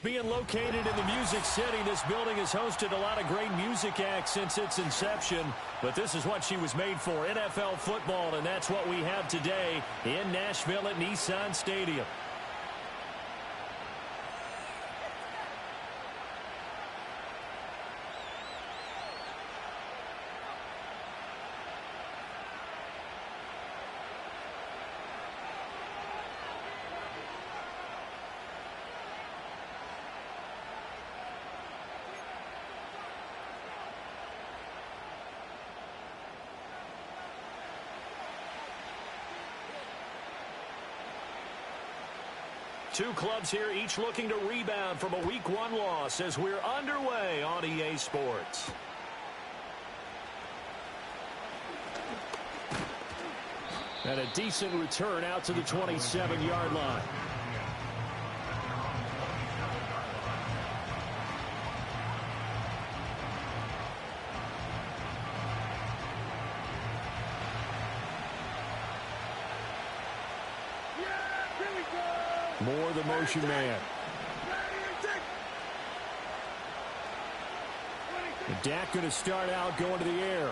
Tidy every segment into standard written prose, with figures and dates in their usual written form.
Being located in the Music City, this building has hosted a lot of great music acts since its inception. But this is what she was made for, NFL football, and that's what we have today in Nashville at Nissan Stadium. Two clubs here, each looking to rebound from a Week 1 loss as we're underway on EA Sports. And a decent return out to the 27-yard line. More the motion man. Dak going to start out going to the air.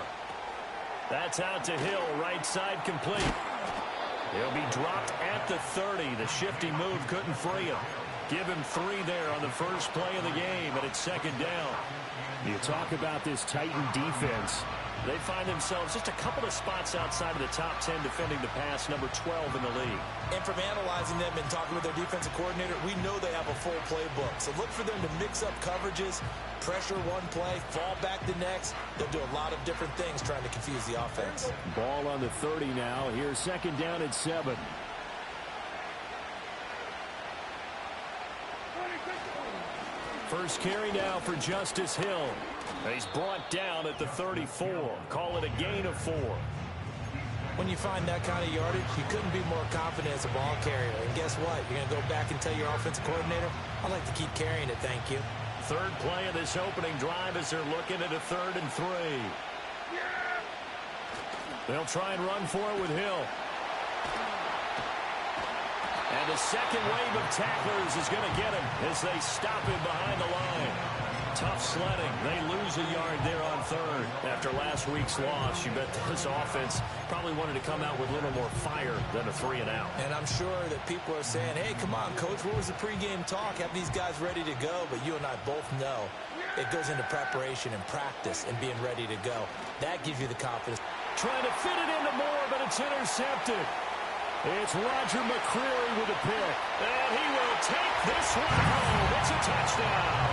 That's out to Hill, right side complete. He'll be dropped at the 30. The shifty move couldn't free him. Give him 3 there on the first play of the game, and it's second down. You talk about this Titan defense. They find themselves just a couple of spots outside of the top 10 defending the pass, number 12 in the league. And from analyzing them and talking with their defensive coordinator, we know they have a full playbook. So look for them to mix up coverages, pressure one play, fall back the next. They'll do a lot of different things trying to confuse the offense. Ball on the 30 now. Here's second down at 7. First carry now for Justice Hill. He's brought down at the 34. Call it a gain of 4. When you find that kind of yardage, you couldn't be more confident as a ball carrier. And guess what? You're going to go back and tell your offensive coordinator, I'd like to keep carrying it, thank you. Third play of this opening drive as they're looking at a 3rd and 3. They'll try and run for it with Hill. And the second wave of tacklers is going to get him as they stop him behind the line. Tough sledding. They lose a yard there on 3rd. After last week's loss, you bet this offense probably wanted to come out with a little more fire than a 3 and out. And I'm sure that people are saying, hey, come on, Coach, what was the pregame talk? Have these guys ready to go? But you and I both know it goes into preparation and practice and being ready to go. That gives you the confidence. Trying to fit it into Moore, but it's intercepted. It's Roger McCreary with a pick. And he will take this one home. It's a touchdown.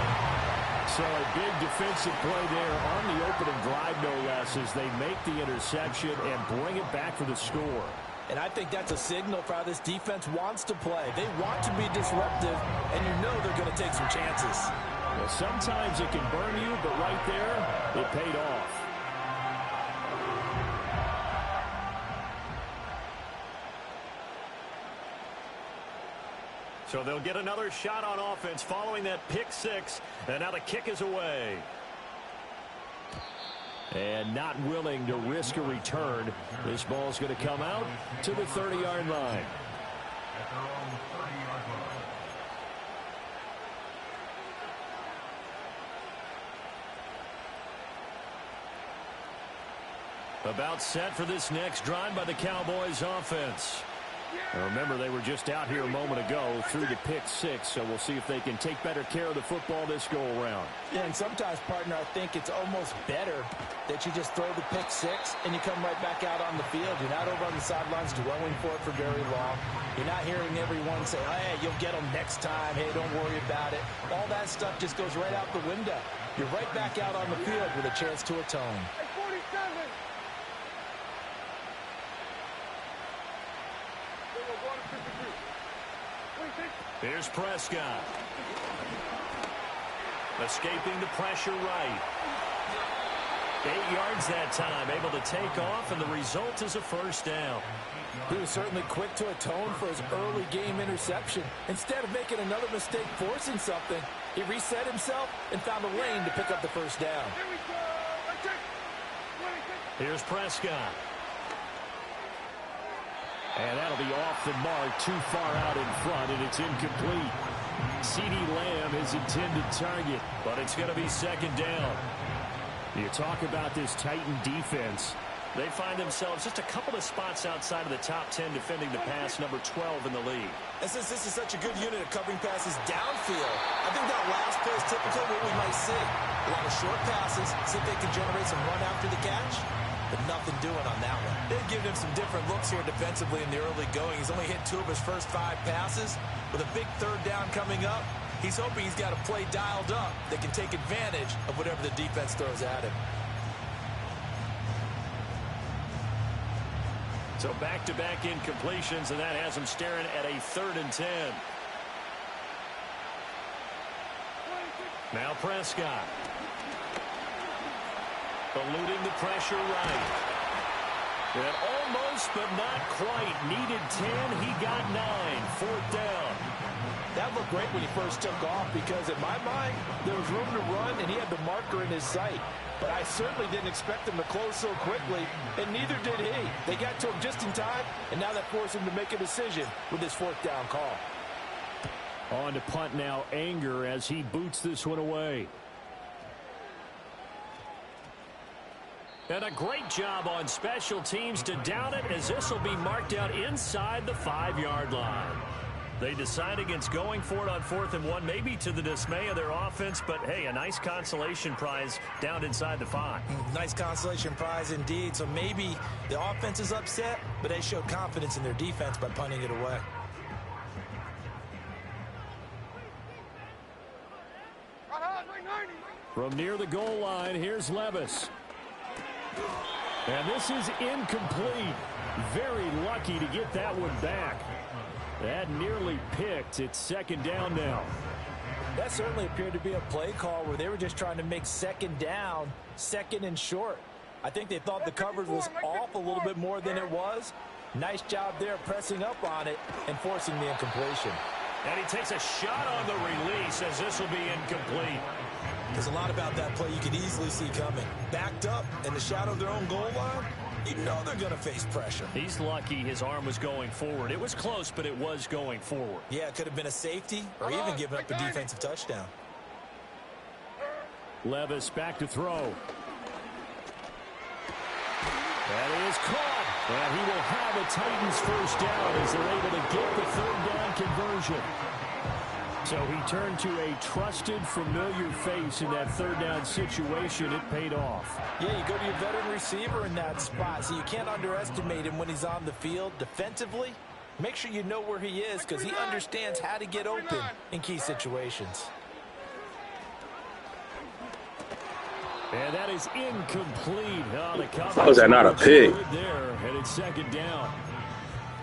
So a big defensive play there on the opening drive, no less, as they make the interception and bring it back for the score. And I think that's a signal for how this defense wants to play. They want to be disruptive, and you know they're going to take some chances. Well, sometimes it can burn you, but right there, it paid off. So they'll get another shot on offense following that pick 6. And now the kick is away. And not willing to risk a return. This ball's going to come out to the 30-yard line. About set for this next drive by the Cowboys offense. Now remember, they were just out here a moment ago through the pick 6, so we'll see if they can take better care of the football this go-around. Yeah, and sometimes, partner, I think it's almost better that you just throw the pick 6 and you come right back out on the field. You're not over on the sidelines dwelling for it for very long. You're not hearing everyone say, hey, you'll get them next time. Hey, don't worry about it. All that stuff just goes right out the window. You're right back out on the field with a chance to atone. Here's Prescott. Escaping the pressure right. 8 yards that time, able to take off, and the result is a first down. He was certainly quick to atone for his early game interception. Instead of making another mistake forcing something, he reset himself and found a lane to pick up the first down. Here's Prescott. And that'll be off the mark, too far out in front, and it's incomplete. CeeDee Lamb, his intended target, but it's going to be second down. You talk about this Titan defense. They find themselves just a couple of spots outside of the top 10 defending the pass, number 12 in the league. And since this is such a good unit of covering passes downfield, I think that last play is typically what we might see. A lot of short passes, see if they can generate some run after the catch, but nothing doing on that one. They've given him some different looks here defensively in the early going. He's only hit 2 of his first 5 passes. With a big third down coming up, he's hoping he's got a play dialed up that can take advantage of whatever the defense throws at him. So back-to-back incompletions, and that has him staring at a 3rd and 10. Now Prescott. Eluding the pressure right. And almost, but not quite. Needed 10. He got 9. 4th down. That looked great when he first took off because, in my mind, there was room to run, and he had the marker in his sight. But I certainly didn't expect him to close so quickly, and neither did he. They got to him just in time, and now that forced him to make a decision with his 4th down call. On to punt now, Anger, as he boots this one away. And a great job on special teams to down it, as this will be marked out inside the 5-yard line. They decide against going for it on 4th and 1, maybe to the dismay of their offense, but hey, a nice consolation prize down inside the 5. Nice consolation prize indeed. So maybe the offense is upset, but they showed confidence in their defense by punting it away. From near the goal line, here's Levis. And this is incomplete. Very lucky to get that one back. That nearly picked. It's 2nd down now. That certainly appeared to be a play call where they were just trying to make 2nd down, 2nd and short. I think they thought the coverage was off a little bit more than it was. Nice job there pressing up on it and forcing the incompletion. And he takes a shot on the release as this will be incomplete. There's a lot about that play you could easily see coming. Backed up in the shadow of their own goal line, you know they're going to face pressure. He's lucky his arm was going forward. It was close, but it was going forward. Yeah, it could have been a safety or even given up a defensive touchdown. Levis back to throw. That is caught. And he will have a Titans 1st down as they're able to get the 3rd down conversion. So he turned to a trusted, familiar face in that 3rd down situation. It paid off. Yeah, you go to your veteran receiver in that spot, so you can't underestimate him when he's on the field. Defensively, make sure you know where he is because he understands how to get open in key situations. And that is incomplete. How is that not a pick? There, and it's 2nd down.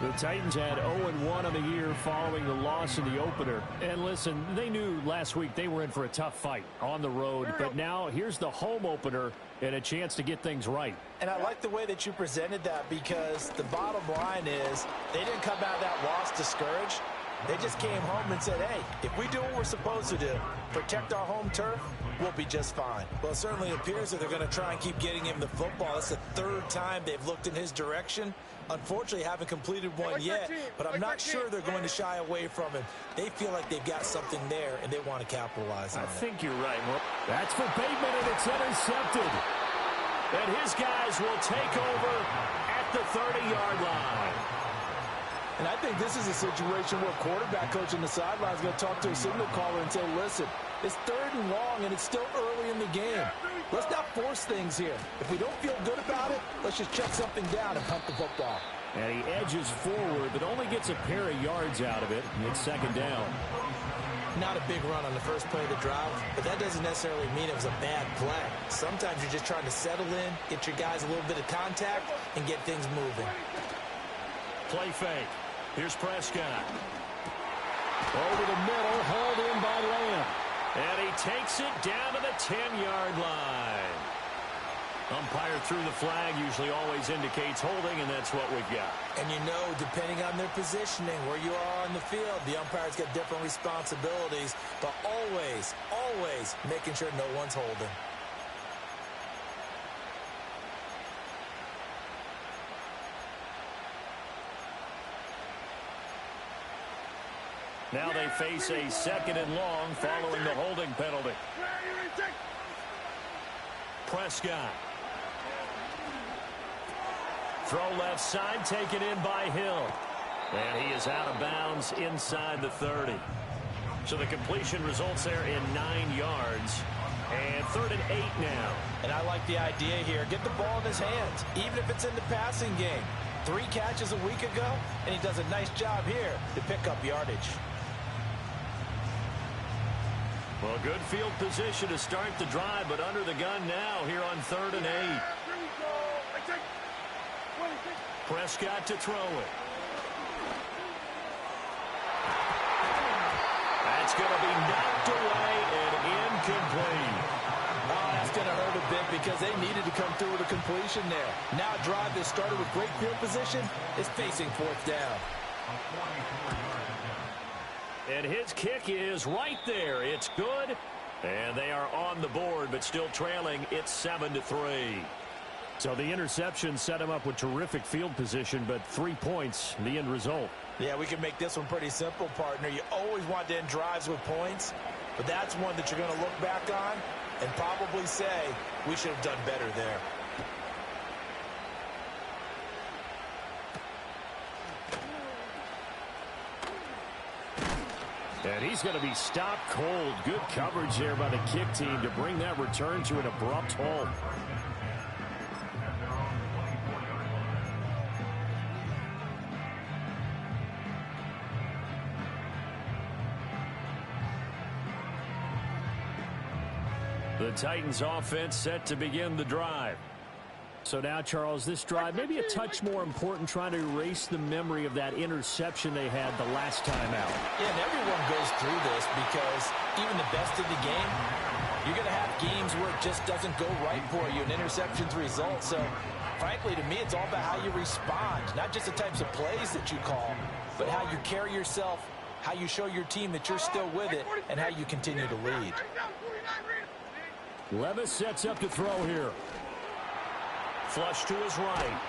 The Titans had 0-1 on the year following the loss in the opener. And listen, they knew last week they were in for a tough fight on the road. But now here's the home opener and a chance to get things right. And I like the way that you presented that because the bottom line is they didn't come out of that loss discouraged. They just came home and said, hey, if we do what we're supposed to do, protect our home turf, we'll be just fine. Well, it certainly appears that they're going to try and keep getting him the football. It's the 3rd time they've looked in his direction. Unfortunately, haven't completed one yet, but I'm not sure they're going to shy away from him. They feel like they've got something there, and they want to capitalize on it. I think you're right. Well, that's for Bateman, and it's intercepted. And his guys will take over at the 30-yard line. And I think this is a situation where quarterback coach on the sideline is going to talk to a signal caller and say, listen, it's 3rd and long, and it's still early in the game. Let's not force things here. If we don't feel good about it, let's just check something down and pump the football. And he edges forward, but only gets a pair of yards out of it. It's 2nd down. Not a big run on the first play of the drive, but that doesn't necessarily mean it was a bad play. Sometimes you're just trying to settle in, get your guys a little bit of contact, and get things moving. Play fake. Here's Prescott. Over the middle, hauled in by Lamb. And he takes it down to the 10-yard line. Umpire threw the flag, usually always indicates holding, and that's what we've got. And you know, depending on their positioning, where you are on the field, the umpire's got different responsibilities, but always, always making sure no one's holding. Now they face a 2nd and long following the holding penalty. Prescott. Throw left side, taken in by Hill. And he is out of bounds inside the 30. So the completion results there in 9 yards. And 3rd and 8 now. And I like the idea here. Get the ball in his hands, even if it's in the passing game. 3 catches a week ago, and he does a nice job here to pick up yardage. Well, good field position to start the drive, but under the gun now here on 3rd and 8. Prescott to throw it. That's going to be knocked away and incomplete. Oh, that's going to hurt a bit because they needed to come through with a completion there. Now a drive that started with great field position is facing 4th down. And his kick is right there. It's good. And they are on the board, but still trailing. It's 7-3. So the interception set him up with terrific field position, but 3 points, the end result. Yeah, we can make this one pretty simple, partner. You always want to end drives with points, but that's one that you're going to look back on and probably say, we should have done better there. And he's going to be stopped cold. Good coverage there by the kick team to bring that return to an abrupt halt. The Titans offense set to begin the drive. So now, Charles, this drive maybe a touch more important, trying to erase the memory of that interception they had the last time out. Yeah, and everyone goes through this because even the best in the game, you're going to have games where it just doesn't go right for you, and interceptions result. So, frankly, to me, it's all about how you respond, not just the types of plays that you call, but how you carry yourself, how you show your team that you're still with it, and how you continue to lead. Levis sets up to throw here. Flush to his right.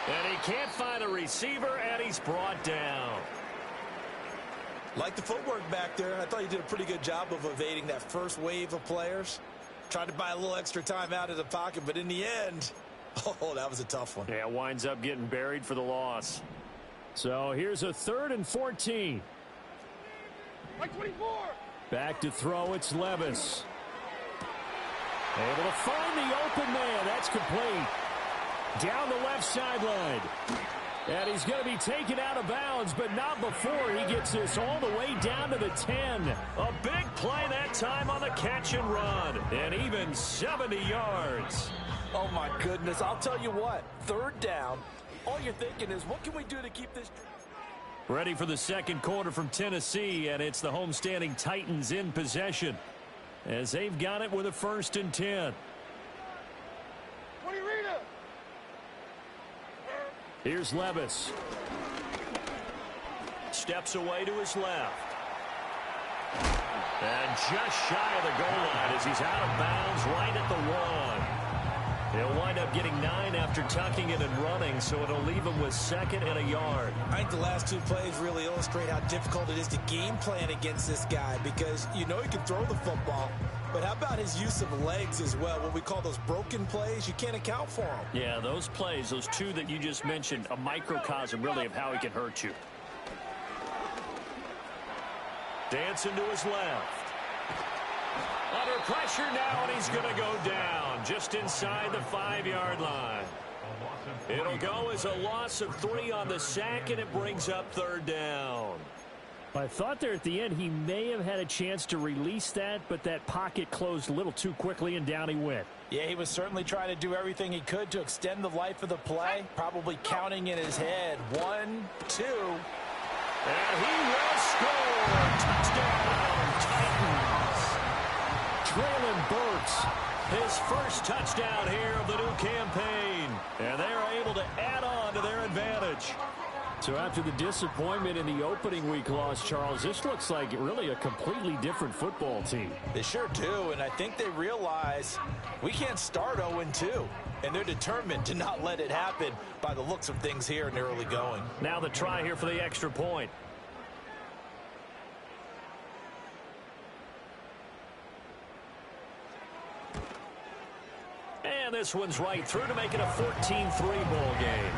And he can't find a receiver, and he's brought down. Like the footwork back there, I thought he did a pretty good job of evading that first wave of players. Tried to buy a little extra time out of the pocket, but in the end, oh, that was a tough one. Yeah, winds up getting buried for the loss. So here's a 3rd and 14. Like 24. Back to throw, it's Levis. Able to find the open man. That's complete. Down the left sideline. And he's going to be taken out of bounds, but not before he gets this all the way down to the 10. A big play that time on the catch and run. And even 70 yards. Oh, my goodness. I'll tell you what. 3rd down. All you're thinking is, what can we do to keep this... Ready for the second quarter from Tennessee, and it's the homestanding Titans in possession, as they've got it with a 1st and 10. Here's Levis. Steps away to his left. And just shy of the goal line as he's out of bounds right at the 1. He'll wind up getting 9 after tucking it and running, so it'll leave him with 2nd and a yard. I think the last 2 plays really illustrate how difficult it is to game plan against this guy, because you know he can throw the football, but how about his use of legs as well? What we call those broken plays, you can't account for them. Yeah, those plays, those 2 that you just mentioned, a microcosm really of how he can hurt you. Dancing to his left. Under pressure now, and he's going to go down just inside the 5-yard line. It'll go as a loss of 3 on the sack, and it brings up 3rd down. I thought there at the end he may have had a chance to release that, but that pocket closed a little too quickly, and down he went. Yeah, he was certainly trying to do everything he could to extend the life of the play, probably counting in his head. 1, 2. And he will score. Touchdown, Titans. Traylon Burks, his first touchdown here of the new campaign. And they are able to add on to their advantage. So after the disappointment in the opening week loss, Charles, this looks like really a completely different football team. They sure do, and I think they realize we can't start 0-2. And they're determined to not let it happen by the looks of things here in the early going. Now the try here for the extra point. And this one's right through to make it a 14-3 ball game.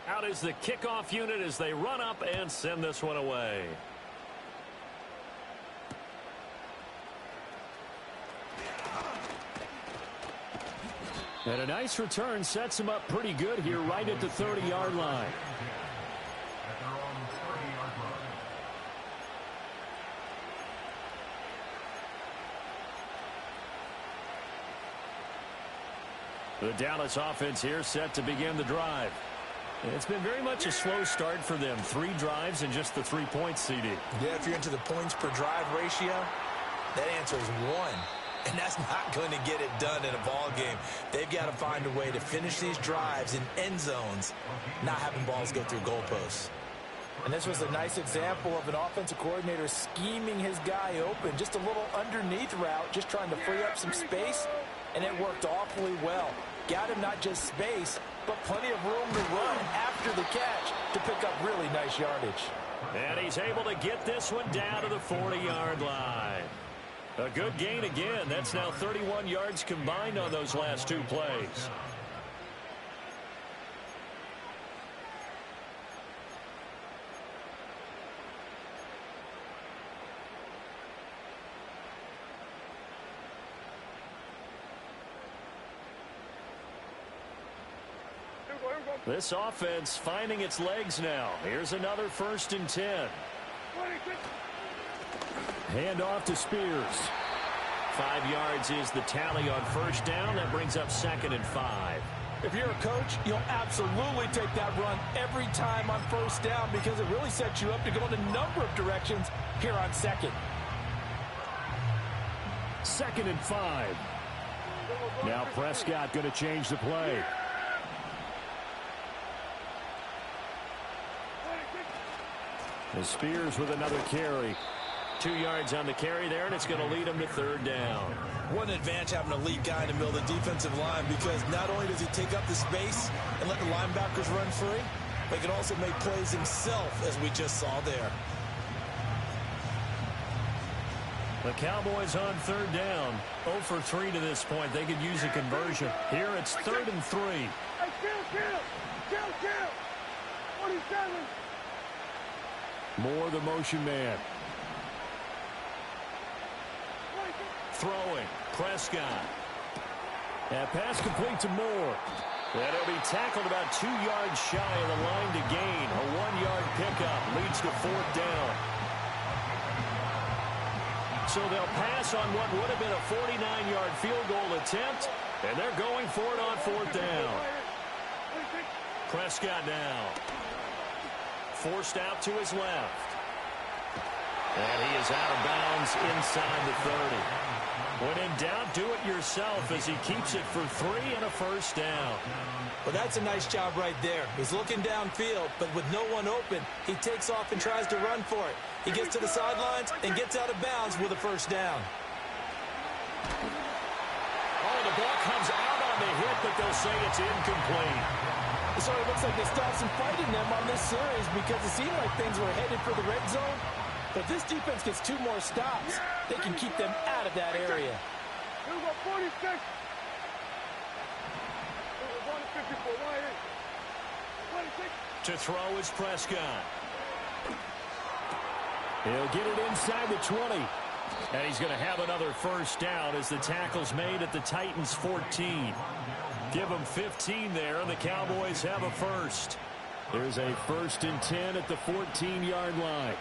Out is the kickoff unit as they run up and send this one away. And a nice return sets him up pretty good here right at the 30-yard line. The Dallas offense here set to begin the drive. It's been very much a slow start for them. 3 drives and just the 3 points, CD. Yeah, if you're into the points per drive ratio, that answer is 1. And that's not going to get it done in a ball game. They've got to find a way to finish these drives in end zones, not having balls go through goalposts. And this was a nice example of an offensive coordinator scheming his guy open. Just a little underneath route, just trying to free up some space, and it worked awfully well. Got him not just space, but plenty of room to run after the catch to pick up really nice yardage. And he's able to get this one down to the 40-yard line. A good gain again. That's now 31 yards combined on those last 2 plays. This offense finding its legs now. Here's another 1st and 10. Hand off to Spears. 5 yards is the tally on 1st down. That brings up 2nd and 5. If you're a coach, you'll absolutely take that run every time on 1st down because it really sets you up to go in a number of directions here on 2nd. 2nd and 5. Now Prescott going to change the play. And Spears with another carry. 2 yards on the carry there, and it's going to lead him to 3rd down. What an advantage having a lead guy in the middle of the defensive line, because not only does he take up the space and let the linebackers run free, but he can also make plays himself, as we just saw there. The Cowboys on 3rd down. 0 for 3 to this point. They could use a conversion. Here it's 3rd and 3. Hey, kill! 47. Moore, the motion man. Throwing. Prescott. And pass complete to Moore. And it'll be tackled about 2 yards shy of the line to gain. A 1-yard pickup leads to 4th down. So they'll pass on what would have been a 49-yard field goal attempt, and they're going for it on 4th down. Prescott now. Forced out to his left. And he is out of bounds inside the 30. When in doubt, do it yourself as he keeps it for 3 and a 1st down. Well, that's a nice job right there. He's looking downfield, but with no one open, he takes off and tries to run for it. He gets to the sidelines and gets out of bounds with a 1st down. Oh, the ball comes out on the hit, but they'll say it's incomplete. So it looks like they stopped some fight in them on this series because it seemed like things were headed for the red zone. But if this defense gets 2 more stops, they can keep them out of that area. 46. To throw is Prescott. He'll get it inside the 20. And he's going to have another 1st down as the tackle's made at the Titans' 14. Give them 15 there, and the Cowboys have a 1st. There's a 1st and 10 at the 14-yard line.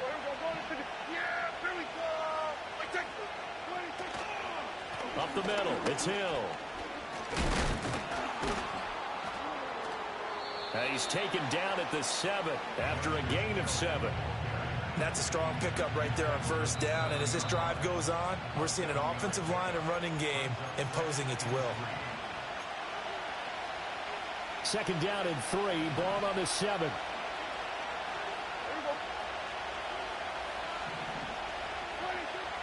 Up the middle, it's Hill. And he's taken down at the 7 after a gain of 7. That's a strong pickup right there on 1st down, and as this drive goes on, we're seeing an offensive line and running game imposing its will. 2nd down and 3, ball on the 7.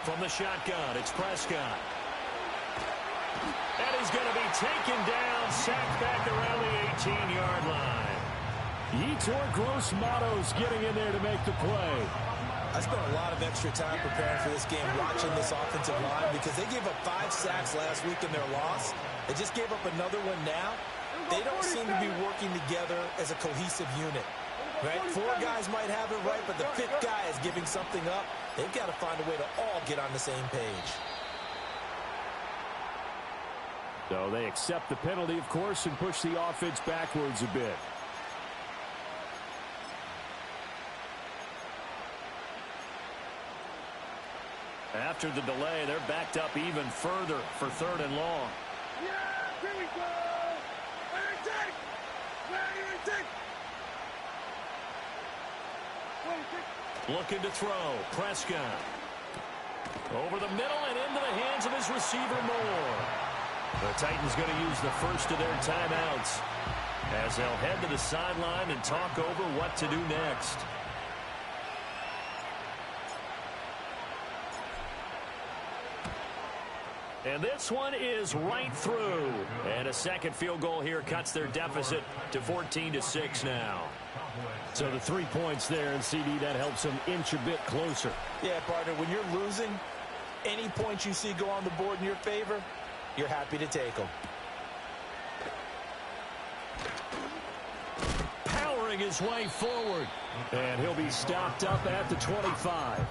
From the shotgun, it's Prescott. And he's going to be taken down, sacked back around the 18-yard line. Yetur Gross-Matos getting in there to make the play. I spent a lot of extra time preparing for this game, watching this offensive line, because they gave up 5 sacks last week in their loss. They just gave up another one now. They don't seem to be working together as a cohesive unit. Right? 4 guys might have it right, but the 5th guy is giving something up. They've got to find a way to all get on the same page. So they accept the penalty, of course, and push the offense backwards a bit. After the delay, they're backed up even further for 3rd and long. Yeah, here we go. Where you take? Where you take? Looking to throw. Prescott. Over the middle and into the hands of his receiver, Moore. The Titans going to use the first of their timeouts as they'll head to the sideline and talk over what to do next. And this one is right through. And a second field goal here cuts their deficit to 14-6 now. So the 3 points there, and CD, that helps them inch a bit closer. Yeah, partner, when you're losing, any points you see go on the board in your favor, you're happy to take them. Powering his way forward. And he'll be stopped up at the 25.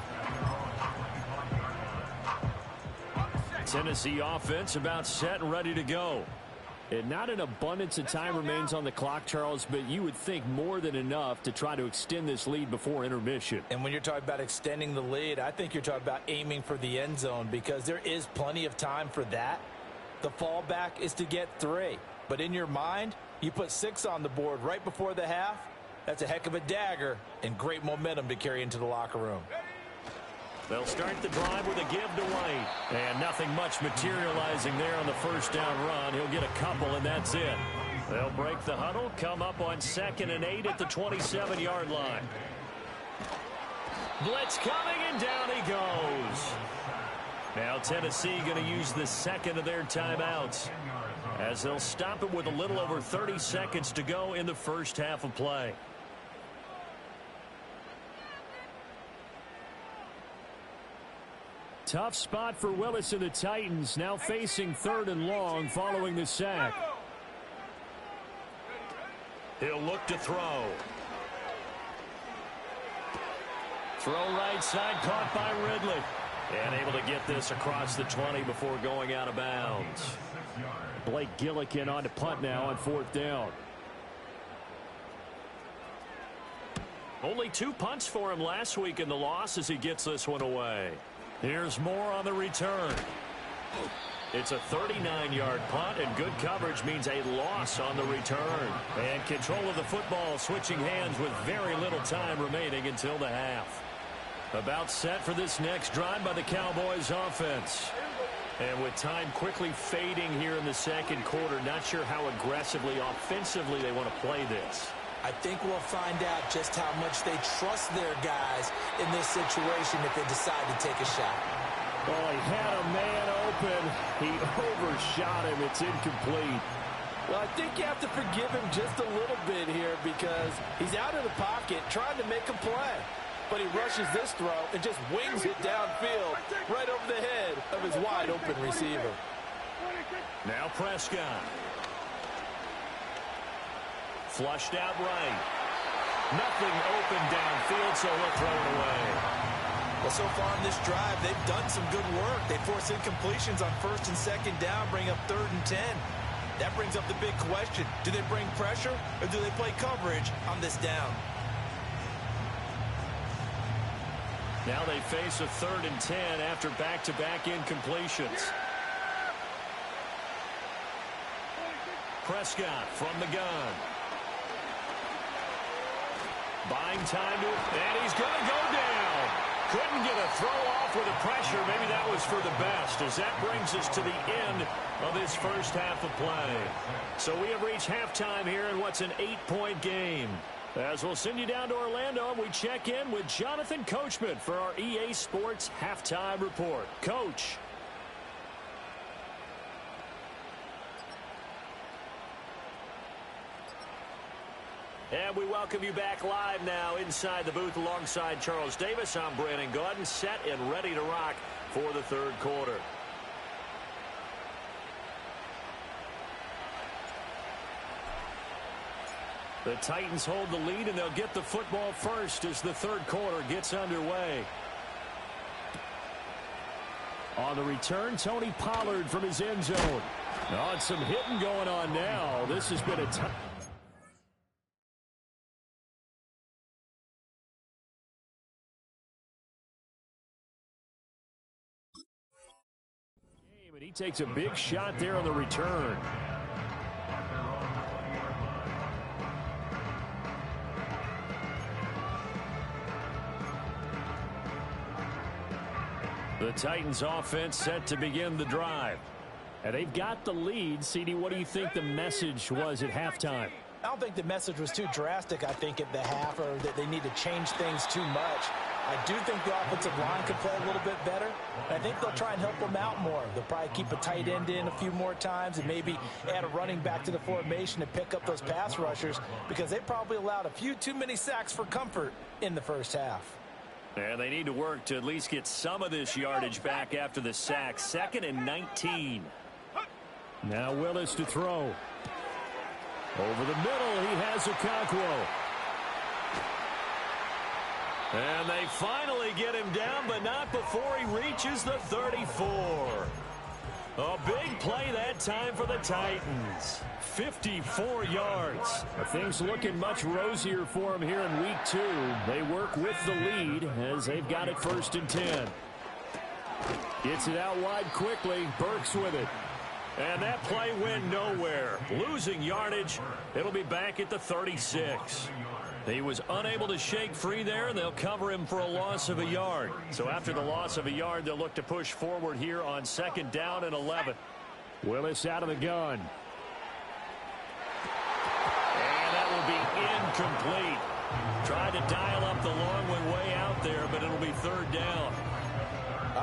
Tennessee offense about set and ready to go. And not an abundance of time remains on the clock, Charles, but you would think more than enough to try to extend this lead before intermission. And when you're talking about extending the lead, I think you're talking about aiming for the end zone, because there is plenty of time for that. The fallback is to get 3. But in your mind, you put 6 on the board right before the half. That's a heck of a dagger and great momentum to carry into the locker room. They'll start the drive with a give to White. And nothing much materializing there on the first down run. He'll get a couple, and that's it. They'll break the huddle, come up on 2nd and 8 at the 27-yard line. Blitz coming, and down he goes. Now Tennessee going to use the second of their timeouts, as they'll stop it with a little over 30 seconds to go in the first half of play. Tough spot for Willis and the Titans, now facing 3rd and long following the sack. He'll look to throw. Throw right side, caught by Ridley. And able to get this across the 20 before going out of bounds. Blake Gillikin on to punt now on 4th down. Only 2 punts for him last week in the loss as he gets this one away. Here's Moore on the return. It's a 39-yard punt, and good coverage means a loss on the return. And control of the football switching hands with very little time remaining until the half. About set for this next drive by the Cowboys offense. And with time quickly fading here in the second quarter, not sure how aggressively, offensively they want to play this. I think we'll find out just how much they trust their guys in this situation if they decide to take a shot. Well, he had a man open. He overshot him. It's incomplete. Well, I think you have to forgive him just a little bit here, because he's out of the pocket trying to make a play. But he rushes this throw and just wings it downfield right over the head of his wide-open receiver. Now Prescott. Flushed out right. Nothing open downfield, so he'll throw it away. Well, so far in this drive, they've done some good work. They force incompletions on 1st and 2nd down, bring up 3rd and 10. That brings up the big question. Do they bring pressure, or do they play coverage on this down? Now they face a 3rd and 10 after back-to-back incompletions. Prescott from the gun. Buying time to, and he's going to go down. Couldn't get a throw off with the pressure. Maybe that was for the best, as that brings us to the end of this first half of play. So we have reached halftime here in what's an 8-point game. As we'll send you down to Orlando, and we check in with Jonathan Coachman for our EA Sports Halftime Report. Coach. And we welcome you back live now inside the booth alongside Charles Davis. I'm Brandon Gaudin, set and ready to rock for the third quarter. The Titans hold the lead, and they'll get the football first as the third quarter gets underway. On the return, Tony Pollard from his end zone. Oh, and some hitting going on now. This has been a tough. And he takes a big shot there on the return. The Titans offense set to begin the drive. And they've got the lead. CD, what do you think the message was at halftime? I don't think the message was too drastic, I think, at the half, or that they need to change things too much. I do think the offensive line could play a little bit better. I think they'll try and help them out more. They'll probably keep a tight end in a few more times and maybe add a running back to the formation and pick up those pass rushers, because they probably allowed a few too many sacks for comfort in the first half. And they need to work to at least get some of this yardage back after the sack. 2nd and 19. Now Willis to throw. Over the middle, he has Okonkwo. And they finally get him down, but not before he reaches the 34. A big play that time for the Titans. 54 yards. Things looking much rosier for him here in week 2. They work with the lead as they've got it 1st and 10. Gets it out wide quickly. Burks with it. And that play went nowhere. Losing yardage. It'll be back at the 36. He was unable to shake free there, and they'll cover him for a loss of a yard. So after the loss of a yard, they'll look to push forward here on 2nd down and 11. Willis out of the gun. And that will be incomplete. Tried to dial up the long one way out there, but it'll be 3rd down.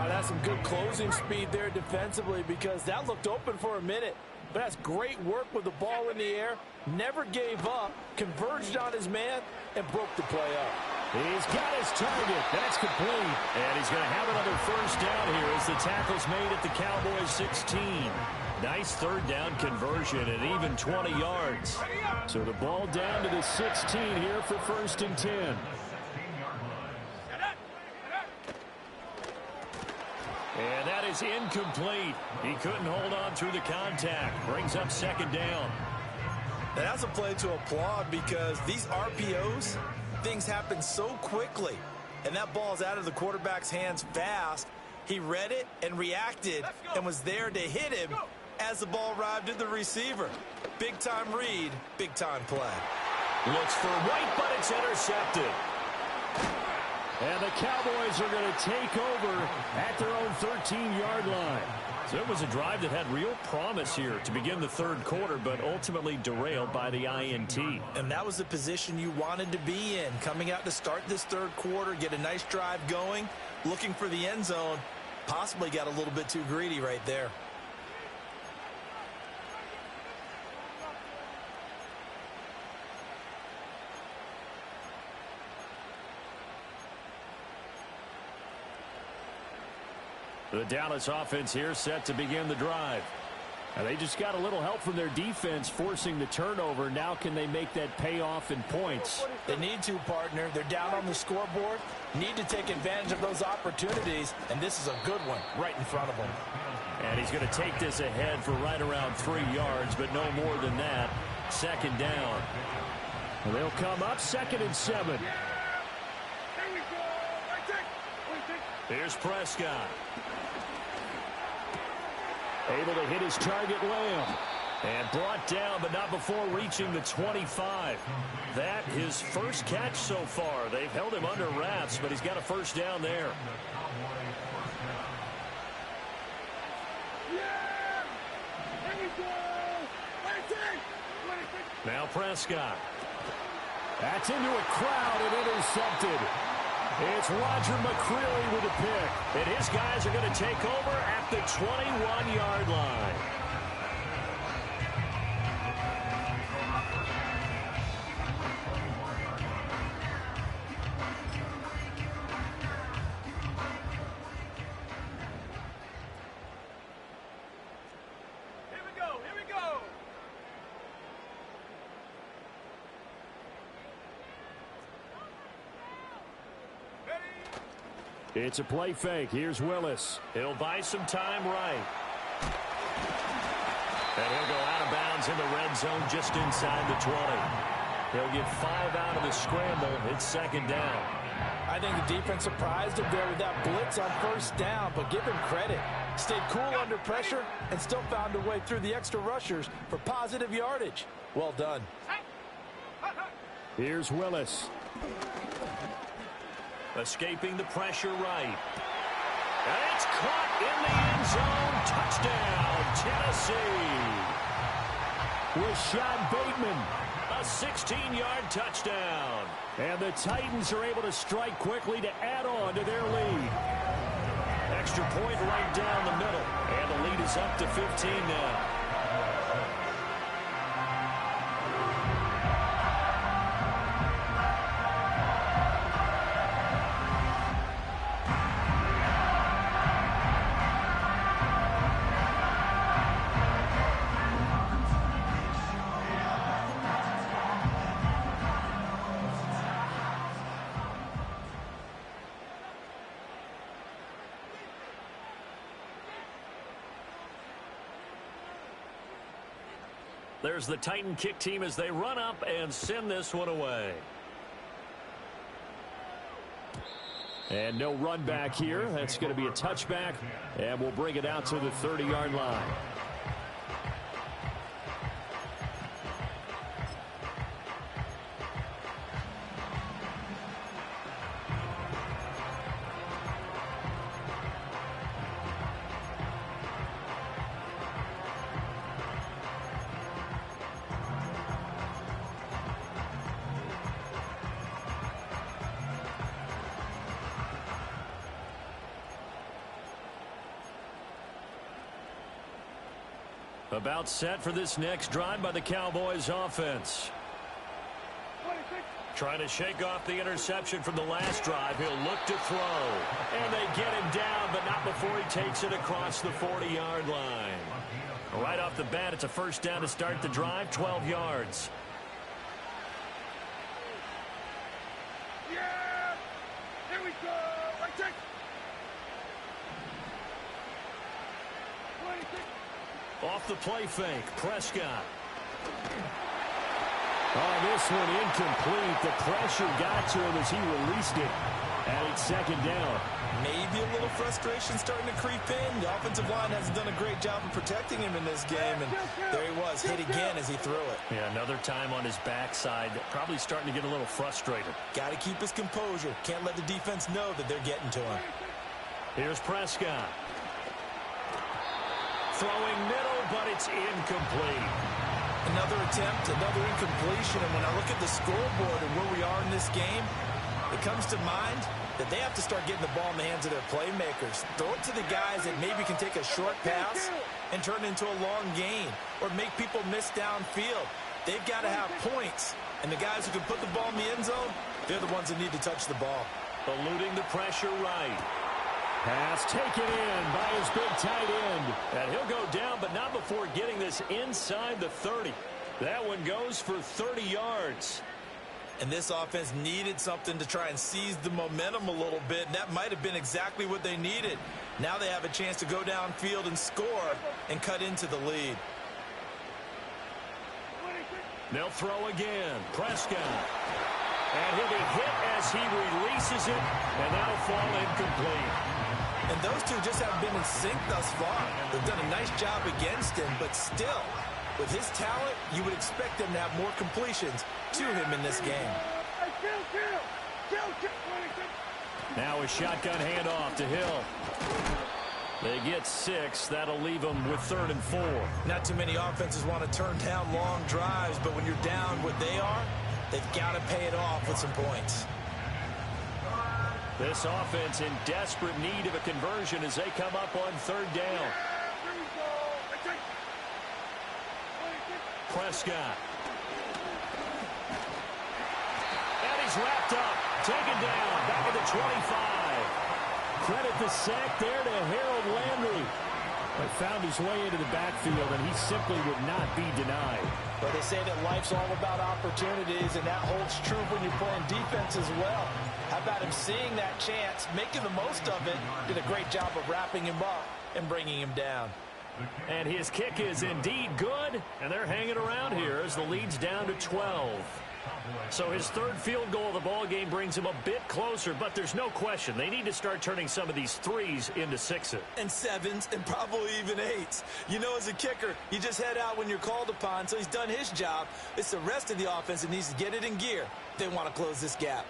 That's some good closing speed there defensively, because that looked open for a minute. But that's great work with the ball in the air. Never gave up, converged on his man, and broke the play up. He's got his target. That's complete. And he's going to have another 1st down here as the tackle's made at the Cowboys 16. Nice 3rd down conversion at even 20 yards. So the ball down to the 16 here for 1st and 10. And that is incomplete. He couldn't hold on through the contact. Brings up 2nd down. And that's a play to applaud, because these RPOs, things happen so quickly. And that ball's out of the quarterback's hands fast. He read it and reacted and was there to hit him as the ball arrived at the receiver. Big-time read, big-time play. Looks for White, but it's intercepted. And the Cowboys are going to take over at their own 13-yard line. So it was a drive that had real promise here to begin the third quarter, but ultimately derailed by the INT. And that was the position you wanted to be in, coming out to start this third quarter, get a nice drive going, looking for the end zone. Possibly got a little bit too greedy right there. The Dallas offense here set to begin the drive. And they just got a little help from their defense forcing the turnover. Now can they make that pay off in points? They need to, partner. They're down on the scoreboard. Need to take advantage of those opportunities. And this is a good one right in front of them. And he's going to take this ahead for right around 3 yards, but no more than that. 2nd down. And they'll come up 2nd and 7. Here's Prescott. Able to hit his target, Lamb. And brought down, but not before reaching the 25. That his first catch so far. They've held him under wraps, but he's got a 1st down there. Now Prescott. That's into a crowd and intercepted. It's Roger McCreary with a pick. And his guys are going to take over at the 21-yard line. It's a play fake. Here's Willis. He'll buy some time right. And he'll go out of bounds in the red zone just inside the 20. He'll get 5 out of the scramble. It's second down. I think the defense surprised him there with that blitz on first down, but give him credit. Stayed cool under pressure and still found a way through the extra rushers for positive yardage. Well done. Here's Willis. Escaping the pressure right. And it's caught in the end zone. Touchdown, Tennessee. Rashad Bateman, a 16-yard touchdown. And the Titans are able to strike quickly to add on to their lead. Extra point right down the middle. And the lead is up to 15 now. There's the Titan kick team as they run up and send this one away. And no run back here. That's going to be a touchback, and we'll bring it out to the 30-yard line. About set for this next drive by the Cowboys offense. Trying to shake off the interception from the last drive. He'll look to throw. And they get him down, but not before he takes it across the 40-yard line. Right off the bat, it's a first down to start the drive, 12 yards. Yeah! Here we go! Right take! 26. Off the play fake, Prescott. Oh, this one incomplete. The pressure got to him as he released it. And it's second down. Maybe a little frustration starting to creep in. The offensive line hasn't done a great job of protecting him in this game. And there he was, hit again as he threw it. Yeah, another time on his backside. Probably starting to get a little frustrated. Got to keep his composure. Can't let the defense know that they're getting to him. Here's Prescott. Throwing middle, but it's incomplete. Another attempt, another incompletion. And when I look at the scoreboard and where we are in this game, it comes to mind that they have to start getting the ball in the hands of their playmakers. Throw it to the guys that maybe can take a short pass and turn it into a long gain or make people miss downfield. They've got to have points. And the guys who can put the ball in the end zone, they're the ones that need to touch the ball. Eluding the pressure right. Pass taken in by his big tight end. And he'll go down, but not before getting this inside the 30. That one goes for 30 yards. And this offense needed something to try and seize the momentum a little bit. And that might have been exactly what they needed. Now they have a chance to go downfield and score and cut into the lead. They'll throw again. Prescott. And he'll be hit as he releases it. And that'll fall incomplete. And those two just haven't been in sync thus far. They've done a nice job against him, but still, with his talent, you would expect them to have more completions to him in this game. Now a shotgun handoff to Hill. They get 6. That'll leave them with 3rd and 4. Not too many offenses want to turn down long drives, but when you're down what they are, They've got to pay it off with some points. This offense in desperate need of a conversion as they come up on third down. Prescott. And he's wrapped up. Taken down. Back at the 25. Credit the sack there to Harold Landry. But found his way into the backfield, and he simply would not be denied. But they say that life's all about opportunities, and that holds true when you're playing defense as well. How about him seeing that chance, making the most of it, did a great job of wrapping him up and bringing him down. And his kick is indeed good, and they're hanging around here as the lead's down to 12. So his third field goal of the ball game brings him a bit closer, but there's no question they need to start turning some of these threes into sixes. And sevens, and probably even eights. You know, as a kicker, you just head out when you're called upon, so he's done his job. It's the rest of the offense that needs to get it in gear if they want to close this gap.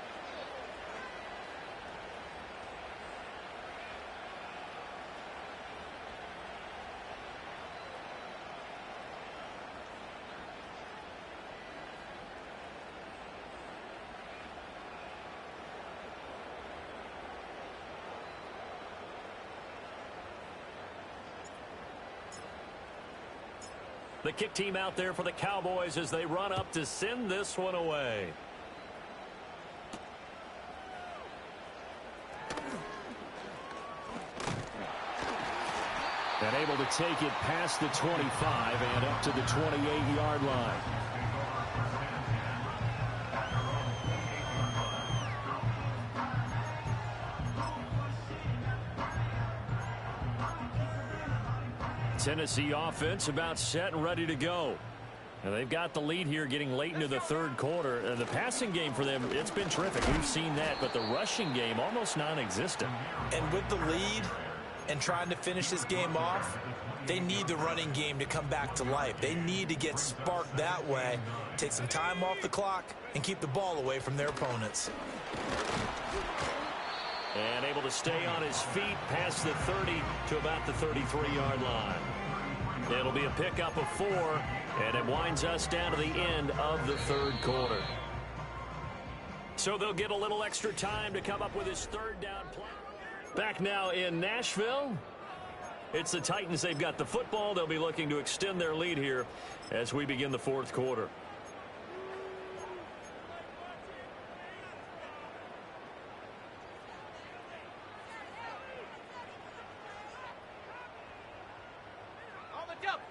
The kick team out there for the Cowboys as they run up to send this one away. And able to take it past the 25 and up to the 28-yard line. Tennessee offense about set and ready to go. And they've got the lead here getting late into the third quarter. And the passing game for them, it's been terrific. We've seen that, but the rushing game almost non-existent. And with the lead and trying to finish this game off, they need the running game to come back to life. They need to get sparked that way, take some time off the clock, and keep the ball away from their opponents. And able to stay on his feet past the 30 to about the 33-yard line. It'll be a pickup of 4, and it winds us down to the end of the third quarter. So they'll get a little extra time to come up with his third down play. Back now in Nashville. It's the Titans. They've got the football. They'll be looking to extend their lead here as we begin the fourth quarter.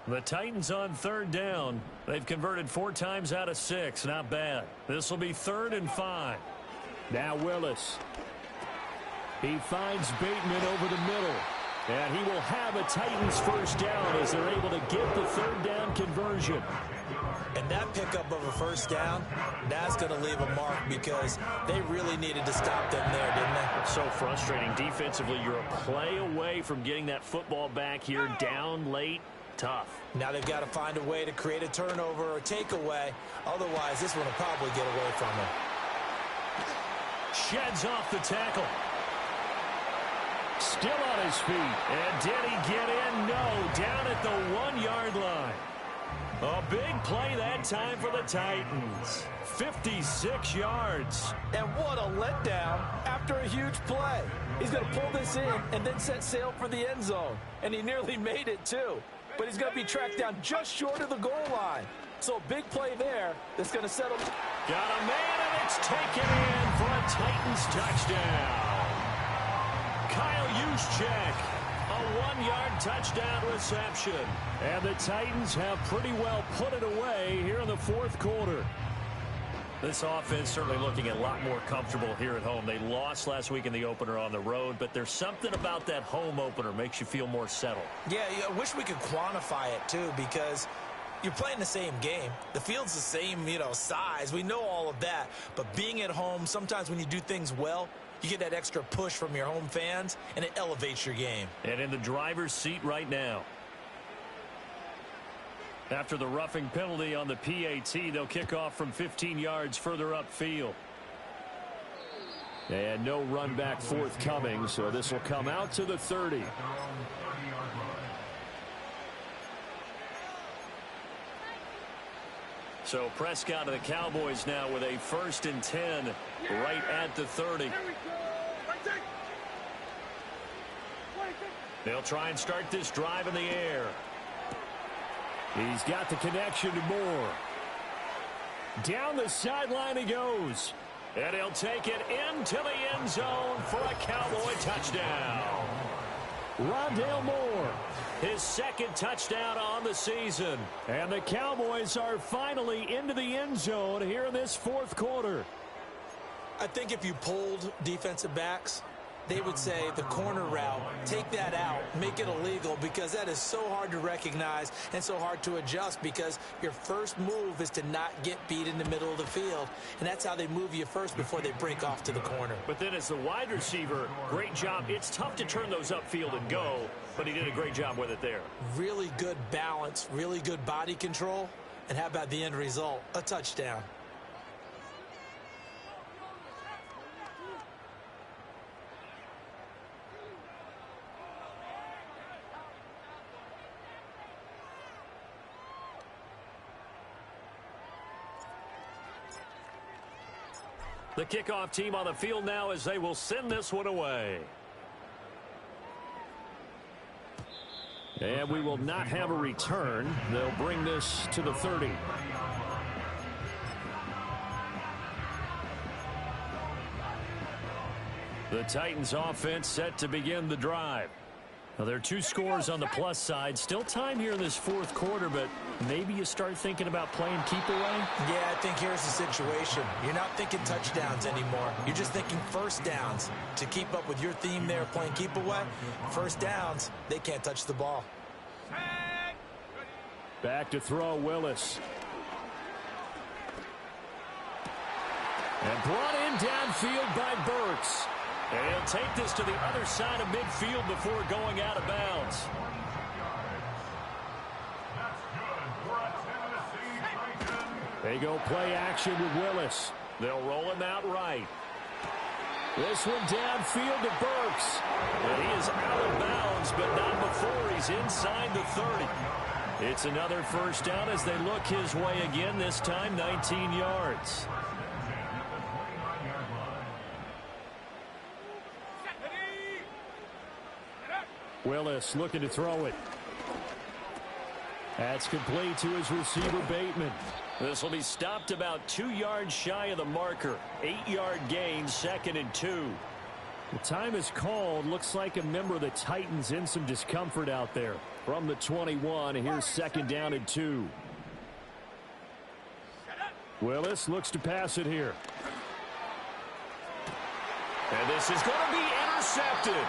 The Titans on third down. They've converted 4 times out of 6. Not bad. This will be 3rd and 5. Now Willis. He finds Bateman over the middle. And he will have a Titans first down as they're able to get the third down conversion. And that pickup of a first down, that's going to leave a mark because they really needed to stop them there, didn't they? So frustrating. Defensively, you're a play away from getting that football back here down late. Tough. Now they've got to find a way to create a turnover or a takeaway. Otherwise, this one will probably get away from them. Sheds off the tackle. Still on his feet. And did he get in? No. Down at the 1-yard line. A big play that time for the Titans. 56 yards. And what a letdown after a huge play. He's going to pull this in and then set sail for the end zone. And he nearly made it, too. But he's going to be tracked down just short of the goal line. So a big play there that's going to settle. Got a man, and it's taken in for a Titans touchdown. Kyle Juszczyk, a 1-yard touchdown reception. And the Titans have pretty well put it away here in the fourth quarter. This offense certainly looking a lot more comfortable here at home. They lost last week in the opener on the road, but there's something about that home opener makes you feel more settled. Yeah, I wish we could quantify it, too, because you're playing the same game. The field's the same, size. We know all of that. But being at home, sometimes when you do things well, you get that extra push from your home fans, and it elevates your game. And in the driver's seat right now. After the roughing penalty on the PAT, they'll kick off from 15 yards further upfield. And no run back forthcoming, so this will come out to the 30. So Prescott of the Cowboys now with a 1st and 10 right at the 30. They'll try and start this drive in the air. He's got the connection to Moore. Down the sideline he goes. And he'll take it into the end zone for a Cowboy touchdown. Rondale Moore, his 2nd touchdown on the season. And the Cowboys are finally into the end zone here in this 4th quarter. I think if you polled defensive backs, they would say the corner route, take that out, make it illegal, because that is so hard to recognize and so hard to adjust, because your first move is to not get beat in the middle of the field. And that's how they move you first before they break off to the corner. But then as the wide receiver, great job. It's tough to turn those upfield and go, but he did a great job with it there. Really good balance, really good body control. And how about the end result? A touchdown. The kickoff team on the field now as they will send this one away. And we will not have a return. They'll bring this to the 30. The Titans offense set to begin the drive. Now, there are 2 scores on the plus side. Still time here in this 4th quarter, but maybe you start thinking about playing keep away? Yeah, I think here's the situation. You're not thinking touchdowns anymore. You're just thinking first downs. To keep up with your theme there, playing keep away, first downs, they can't touch the ball. Back to throw, Willis. And brought in downfield by Burks. And he'll take this to the other side of midfield before going out of bounds. They go play action with Willis. They'll roll him out right. This one downfield to Burks. And he is out of bounds, but not before he's inside the 30. It's another first down as they look his way again, this time 19 yards. Willis looking to throw it. That's complete to his receiver, Bateman. This will be stopped about 2 yards shy of the marker. 8-yard gain, 2nd and 2. The time is called. Looks like a member of the Titans in some discomfort out there. From the 21, here's 2nd down and 2. Willis looks to pass it here. And this is going to be intercepted.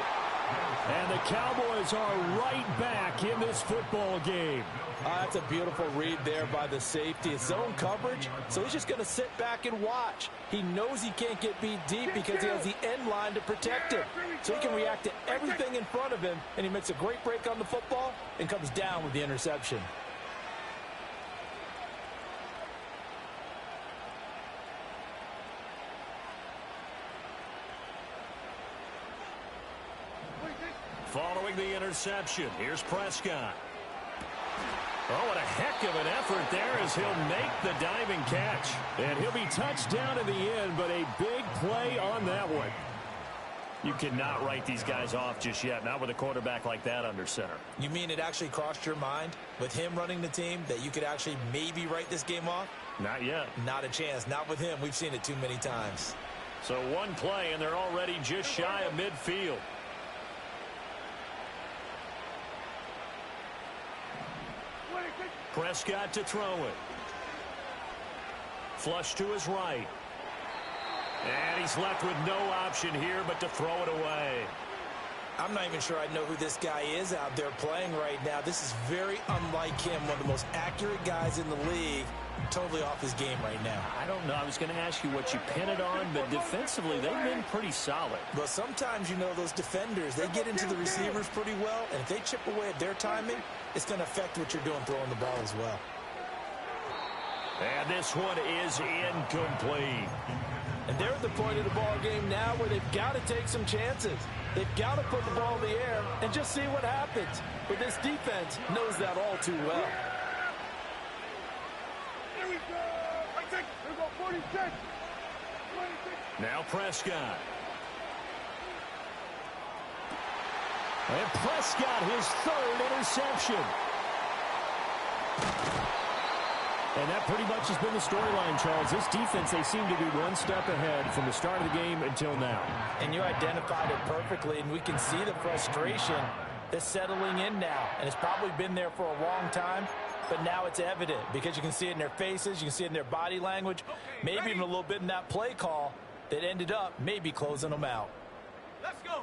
And the Cowboys are right back in this football game. That's a beautiful read there by the safety. It's zone coverage, so he's just going to sit back and watch. He knows he can't get beat deep because he has the end line to protect him. So he can react to everything in front of him, and he makes a great break on the football and comes down with the interception. Following the interception, here's Prescott. Oh, what a heck of an effort there as he'll make the diving catch. And he'll be touched down in the end, but a big play on that one. You cannot write these guys off just yet, not with a quarterback like that under center. You mean it actually crossed your mind with him running the team that you could actually maybe write this game off? Not yet. Not a chance. Not with him. We've seen it too many times. So one play, and they're already just shy of midfield. Prescott to throw it. Flush to his right. And he's left with no option here but to throw it away. I'm not even sure I know who this guy is out there playing right now. This is very unlike him, one of the most accurate guys in the league. Totally off his game right now. I don't know. I was going to ask you what you pin it on, but defensively they've been pretty solid. But sometimes, you know, those defenders, they get into the receivers pretty well, and if they chip away at their timing, it's going to affect what you're doing throwing the ball as well. And this one is incomplete. And they're at the point of the ball game now where they've got to take some chances. They've got to put the ball in the air and just see what happens. But this defense knows that all too well. Now Prescott. And Prescott, his third interception. And that pretty much has been the storyline, Charles. This defense, they seem to be one step ahead from the start of the game until now. And you identified it perfectly, and we can see the frustration that's settling in now. And it's probably been there for a long time, but now it's evident because you can see it in their faces, you can see it in their body language, maybe even a little bit in that play call that ended up maybe closing them out. Let's go.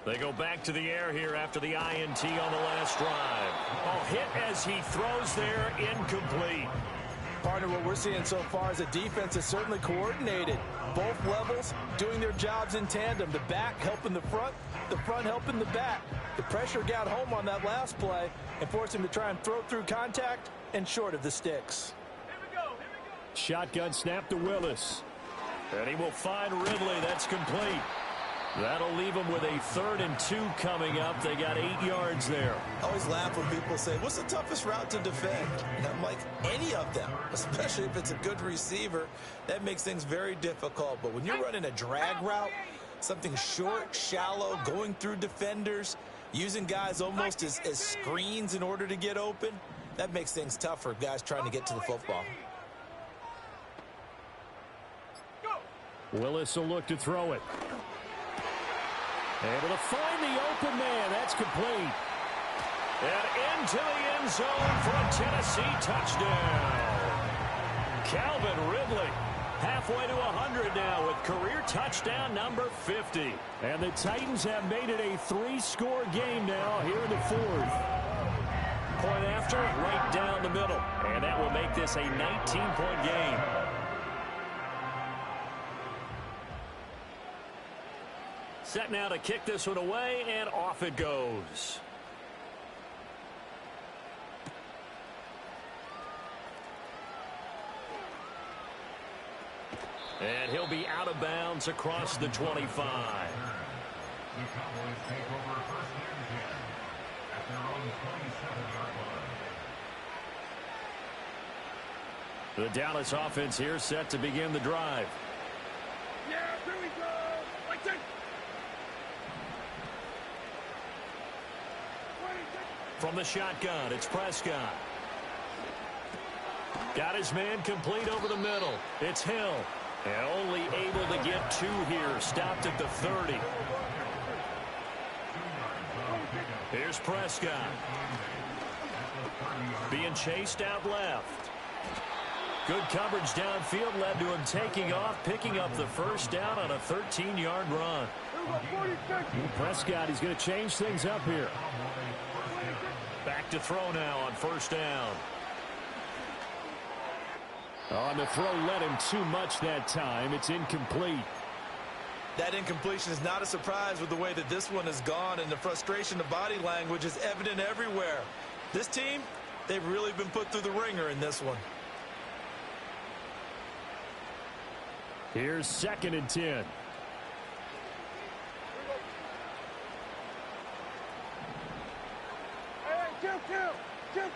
They go back to the air here after the INT on the last drive. Oh, hit as he throws there, incomplete. Partner, what we're seeing so far is a defense is certainly coordinated. Both levels doing their jobs in tandem. The back helping the front helping the back. The pressure got home on that last play and forced him to try and throw through contact and short of the sticks. Here we go. Shotgun snap to Willis. And he will find Ridley. That's complete. That'll leave them with a 3rd and 2 coming up. They got 8 yards there. I always laugh when people say, what's the toughest route to defend? And I'm like, any of them, especially if it's a good receiver. That makes things very difficult. But when you're running a drag route, something short, shallow, going through defenders, using guys almost as screens in order to get open, that makes things tough for guys trying to get to the football. Willis will look to throw it. Able to find the open man. That's complete. And into the end zone for a Tennessee touchdown. Calvin Ridley halfway to 100 now with career touchdown number 50. And the Titans have made it a 3-score game now here in the 4th. Point after, right down the middle. And that will make this a 19-point game. Set now to kick this one away, and off it goes. And he'll be out of bounds across the 25. The Cowboys take over first and 10 at their own 27-yard line. The Dallas offense here set to begin the drive. Yeah, here we go. Like that. From the shotgun, it's Prescott. Got his man complete over the middle. It's Hill. And only able to get 2 here. Stopped at the 30. Here's Prescott. Being chased out left. Good coverage downfield led to him taking off, picking up the first down on a 13-yard run. Prescott, he's going to change things up here. Back to throw now on first down. On the throw led him too much that time. It's incomplete. That incompletion is not a surprise with the way that this one has gone, and the frustration of body language is evident everywhere. This team, they've really been put through the ringer in this one. Here's 2nd and 10.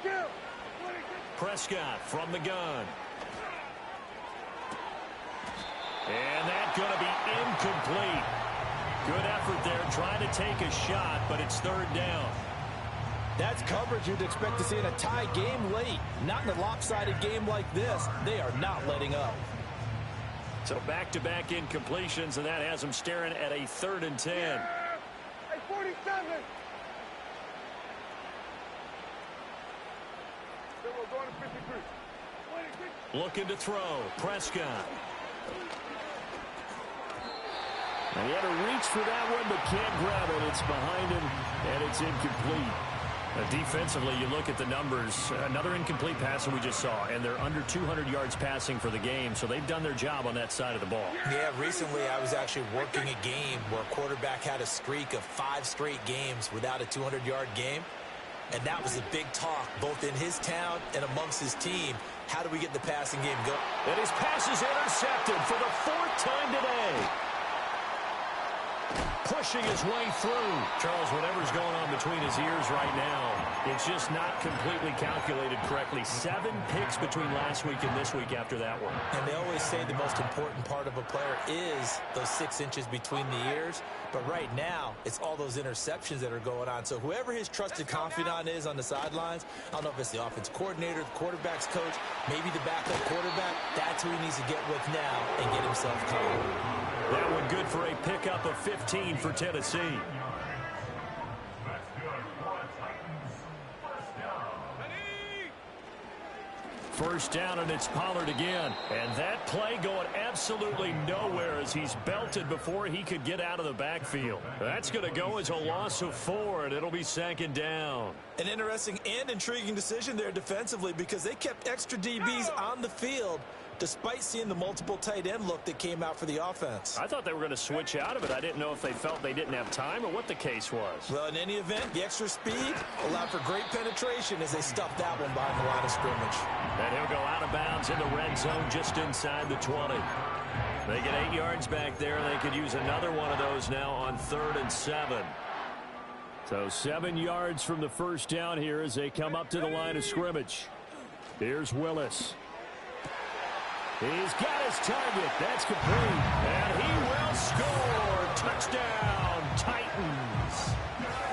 Kill. Prescott from the gun. And that's going to be incomplete. Good effort there trying to take a shot, but it's 3rd down. That's coverage you'd expect to see in a tie game late. Not in a lopsided game like this. They are not letting up. So back-to-back incompletions, and that has them staring at a 3rd and 10. Hey, 47. We're going to 53. Looking to throw. Prescott. And he had to reach for that one, but can't grab it. It's behind him, and it's incomplete. Defensively, you look at the numbers. Another incomplete pass that we just saw, and they're under 200 yards passing for the game, so they've done their job on that side of the ball. Yeah, recently I was actually working a game where a quarterback had a streak of 5 straight games without a 200-yard game, and that was a big talk both in his town and amongst his team. How do we get the passing game going? And his pass is intercepted for the 4th time today. pushing his way through. Charles, whatever's going on between his ears right now, it's just not completely calculated correctly. 7 picks between last week and this week after that one. And they always say the most important part of a player is those 6 inches between the ears. But right now, it's all those interceptions that are going on. So whoever his trusted confidant is on the sidelines, I don't know if it's the offense coordinator, the quarterback's coach, maybe the backup quarterback, that's who he needs to get with now and get himself calm. That one good for a pickup of 15 for Tennessee. First down, and it's Pollard again. And that play going absolutely nowhere as he's belted before he could get out of the backfield. That's going to go as a loss of 4, and it'll be 2nd down. An interesting and intriguing decision there defensively because they kept extra DBs on the field despite seeing the multiple tight end look that came out for the offense. I thought they were going to switch out of it. I didn't know if they felt they didn't have time or what the case was. Well, in any event, the extra speed allowed for great penetration as they stuffed that one behind the line of scrimmage. And he'll go out of bounds in the red zone just inside the 20. They get 8 yards back there. They could use another one of those now on 3rd and 7. So 7 yards from the first down here as they come up to the line of scrimmage. Here's Willis. He's got his target. That's complete. And he will score. Touchdown, Titans.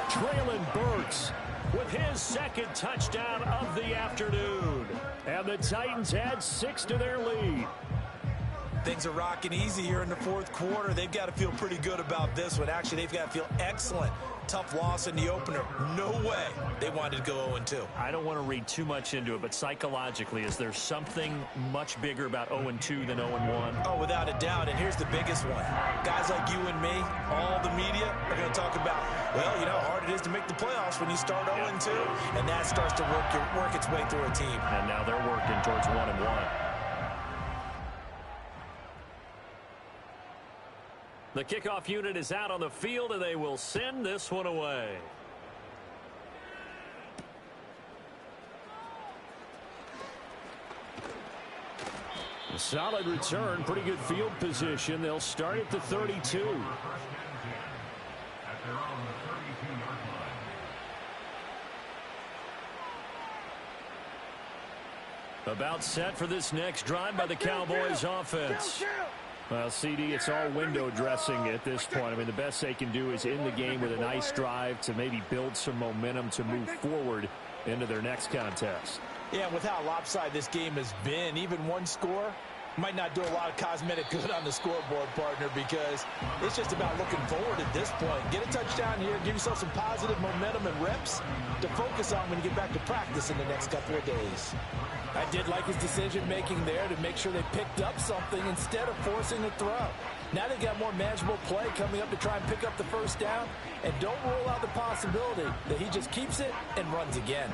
Traylon Burks with his 2nd touchdown of the afternoon. And the Titans add 6 to their lead. Things are rocking easy here in the 4th quarter. They've got to feel pretty good about this one. Actually, they've got to feel excellent. Tough loss in the opener. No way they wanted to go 0-2. I don't want to read too much into it, but psychologically, is there something much bigger about 0-2 than 0-1? Oh, without a doubt, and here's the biggest one. Guys like you and me, all the media, are going to talk about, well, you know how hard it is to make the playoffs when you start 0-2, and that starts to work its way through a team. And now they're working towards 1-1. The kickoff unit is out on the field, and they will send this one away. A solid return, pretty good field position. They'll start at the 32. About set for this next drive by the Cowboys offense. Well, CD, it's all window dressing at this point. I mean, the best they can do is in the game with a nice drive to maybe build some momentum to move forward into their next contest. Yeah, with how lopsided this game has been, even one score might not do a lot of cosmetic good on the scoreboard, partner, because it's just about looking forward at this point. Get a touchdown here, give yourself some positive momentum and reps to focus on when you get back to practice in the next couple of days. I did like his decision-making there to make sure they picked up something instead of forcing a throw. Now they've got more manageable play coming up to try and pick up the first down, and don't rule out the possibility that he just keeps it and runs again.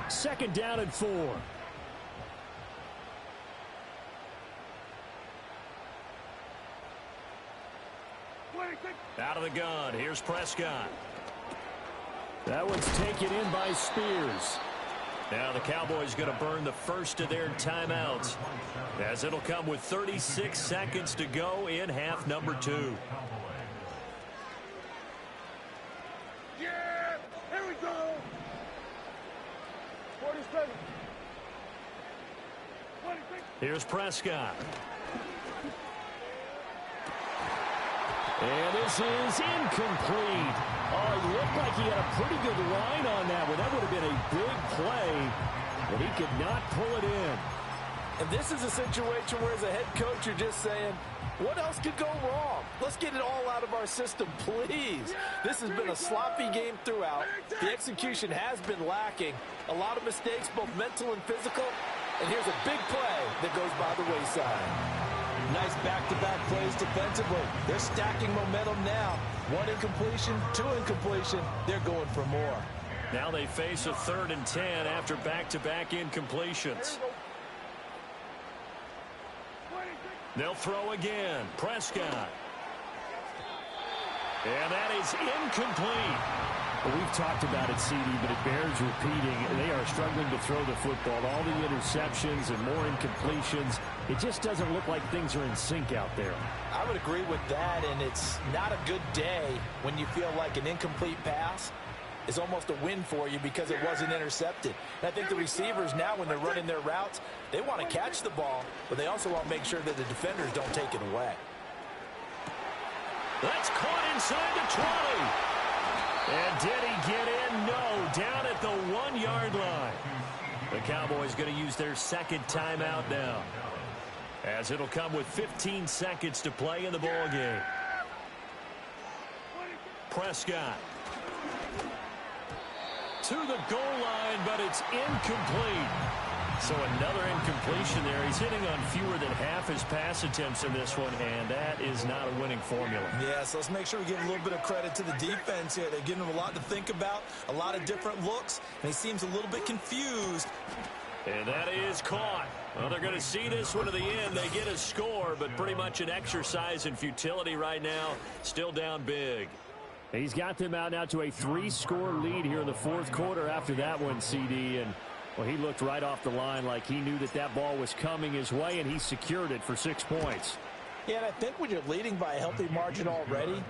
2nd down and 4. Out of the gun. Here's Prescott. That one's taken in by Spears. Now the Cowboys going to burn the first of their timeouts, as it'll come with 36 seconds to go in half number 2. Yeah! Here we go! 47. 26. Here's Prescott. And this is incomplete. Oh, it looked like he had a pretty good line on that one. That would have been a big play, but he could not pull it in. And this is a situation where, as a head coach, you're just saying, what else could go wrong? Let's get it all out of our system, please. This has been a sloppy game throughout. The execution has been lacking. A lot of mistakes, both mental and physical. And here's a big play that goes by the wayside. Nice back-to-back plays defensively. They're stacking momentum now. 1 incompletion, 2 incompletion. They're going for more. Now they face a 3rd and 10 after back-to-back incompletions. They'll throw again. Prescott. And that is incomplete. Well, we've talked about it, CD, but it bears repeating. They are struggling to throw the football. All the interceptions and more incompletions. It just doesn't look like things are in sync out there. I would agree with that, and it's not a good day when you feel like an incomplete pass is almost a win for you because it wasn't intercepted. And I think the receivers now, when they're running their routes, they want to catch the ball, but they also want to make sure that the defenders don't take it away. That's caught inside the 20. And did he get in? No, down at the 1-yard line. The Cowboys going to use their second timeout now, as it'll come with 15 seconds to play in the ball game. Prescott to the goal line, but it's incomplete. So another incompletion there. He's hitting on fewer than half his pass attempts in this one, and that is not a winning formula. Yeah, so let's make sure we give a little bit of credit to the defense here. They're giving him a lot to think about, a lot of different looks, and he seems a little bit confused. And that is caught. Well, they're going to see this one to the end. They get a score, but pretty much an exercise in futility right now. Still down big. He's got them out now to a 3-score lead here in the fourth quarter after that one, CD. And, well, he looked right off the line like he knew that that ball was coming his way, and he secured it for 6 points. Yeah, and I think when you're leading by a healthy margin already,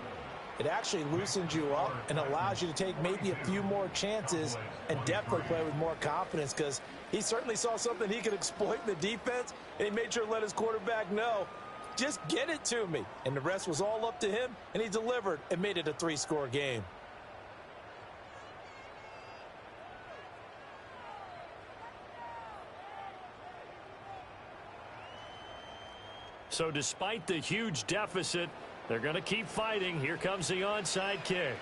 it actually loosens you up and allows you to take maybe a few more chances and definitely play with more confidence, because he certainly saw something he could exploit in the defense, and he made sure to let his quarterback know, just get it to me. And the rest was all up to him, and he delivered and made it a 3-score game. So despite the huge deficit, they're going to keep fighting. Here comes the onside kick.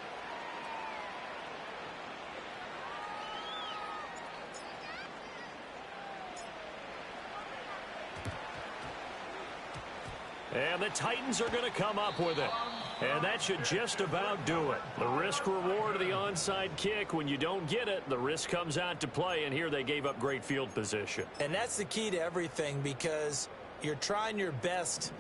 And the Titans are going to come up with it. And that should just about do it. The risk-reward of the onside kick, when you don't get it, the risk comes out to play, and here they gave up great field position. And that's the key to everything, because you're trying your best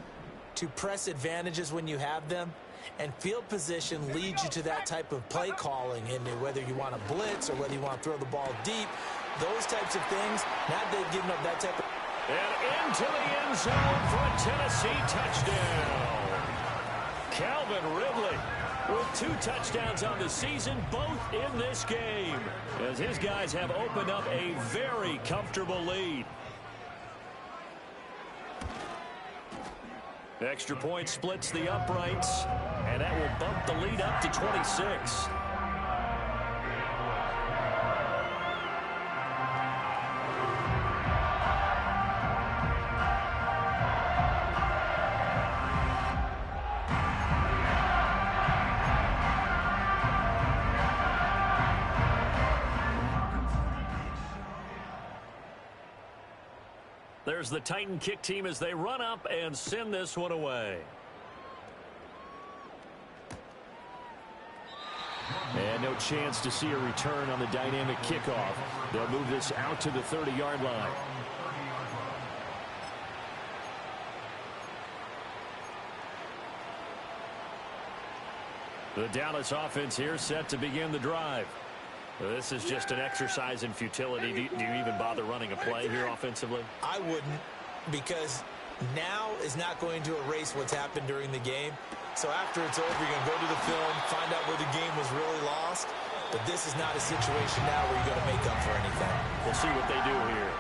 to press advantages when you have them, and field position leads you to that type of play calling, and whether you want to blitz or whether you want to throw the ball deep, those types of things. Now they've given up that type of... And into the end zone for a Tennessee touchdown. Calvin Ridley with 2 touchdowns on the season, both in this game, as his guys have opened up a very comfortable lead. Extra point splits the uprights, and that will bump the lead up to 26. There's the Titan kick team as they run up and send this one away. And no chance to see a return on the dynamic kickoff. They'll move this out to the 30-yard line. The Dallas offense here set to begin the drive. This is just an exercise in futility. Do you even bother running a play here offensively? I wouldn't, because now is not going to erase what's happened during the game. So after it's over, you're going to go to the film, find out where the game was really lost. But this is not a situation now where you're going to make up for anything. We'll see what they do here.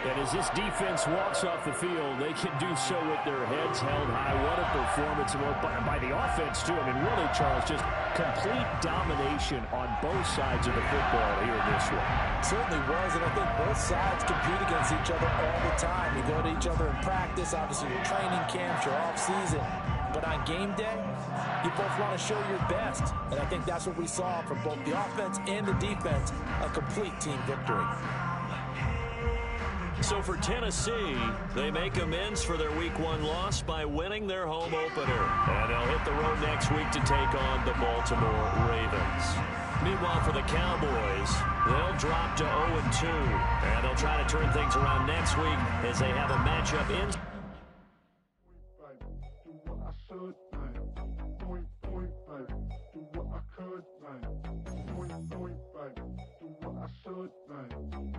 And as this defense walks off the field, they can do so with their heads held high. What a performance by the offense, too. I mean, really, Charles, just complete domination on both sides of the football here in this one. Certainly was, and I think both sides compete against each other all the time. You go to each other in practice, obviously your training camps, your off-season. But on game day, you both want to show your best. And I think that's what we saw from both the offense and the defense, a complete team victory. So for Tennessee, they make amends for their Week 1 loss by winning their home opener. And they'll hit the road next week to take on the Baltimore Ravens. Meanwhile, for the Cowboys, they'll drop to 0-2. And they'll try to turn things around next week as they have a matchup in... Do what I should, do what I could. thing. Point, baby. Do what I should, thing.